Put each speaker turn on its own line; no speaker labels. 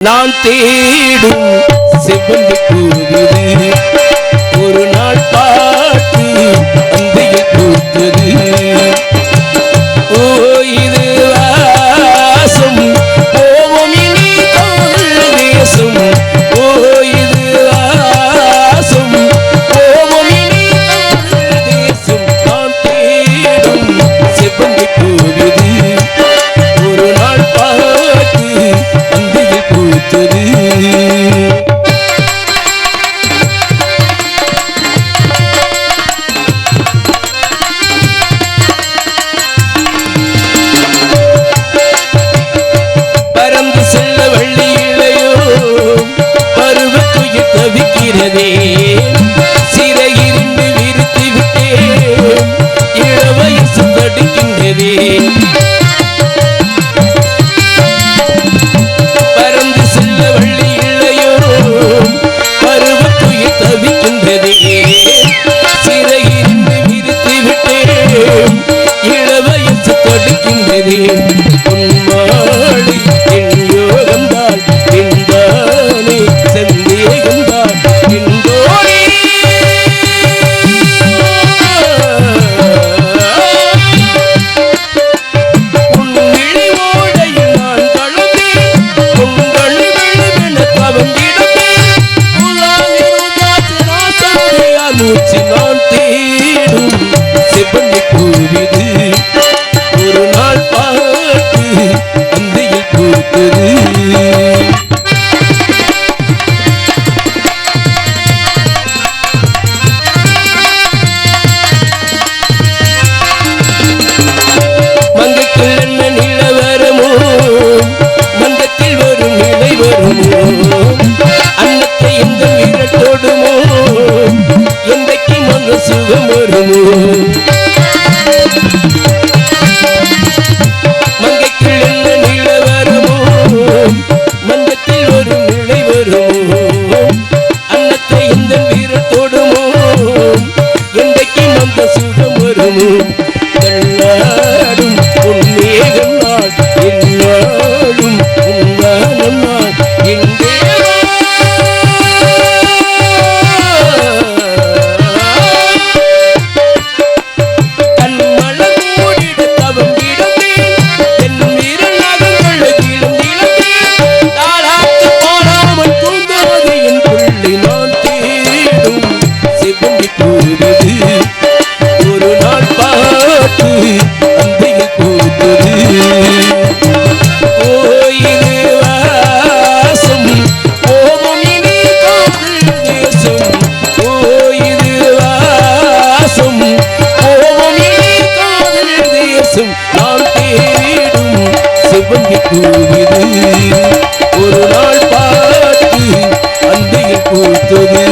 நான் தேடும் செவ்வந்தி பூவிது ஒரு நாள் பாட்டு அந்தையில் பூத்தது. ஓ இது வாசம் போவோம் இனி தமிழ் தேசம். ஓ இது வாசம் போவோம் இனி தமிழ் தேசம். நான் தேடும் செவ்வந்தி பூவிது ஒரு நாள் பாட்டு அந்தையில் பூத்தது. பறந்து செல்ல வள்ளியிலையோ பருவத்துயிர் தவிக்கிறதே. சிறையிருந்து விரித்து விட்டேன் இளவயசு தடுக்கின்றதே. பறந்து செல்ல வள்ளியிலையோ பருவத்துயிர் தவிக்கின்றதே. சிறையிருந்து விரித்து விட்டேன் இளவயசு தடுக்கின்றதே. பொன்மாளி என் யோகம்தான் என்றானே சந்தேகம்தான் என்றோனே. உன் விழிவோடையில் நான் கலந்தேன் உங்கள் வெளுவென கவர்ந்திடத்தேன். மூச்சு நான் தேடும் செவ்வந்தி பூவிது ஒரு நாள் பாட்டு அந்தையில் பூத்தது. மங்கத்தில் என்ன நிலவரமோ மந்தத்தில் வரும் நிலை வருமோ. அன்னத்தை எந்த வீரத்தோடுமோ எந்தைக்கு மன சுகம் வருமோ. மங்கைக்குள் என்ன நிலவரமோ மந்தத்தில் ஒரு நிலை வருமோ. அன்னத்தை எந்த வீரத்தோடுமோ எந்தைக்கு மந்த சுகம் வருமோ. தள்ளாடும் பொன்னேகம் நாள் என்னாடும் உன்னாலும் நாள் எங்கே ஒரு நாள் பாட்டு அந்தையில் பூத்தது. ஓ இது வாசம் போவோம் இனி தமிழ் தேசம். ஓ இது வாசம் போவோம் இனி தமிழ் தேசம். நான் தேடும் செவ்வந்தி பூவிது ஒரு நாள் பாட்டு அந்தையில் பூத்தது.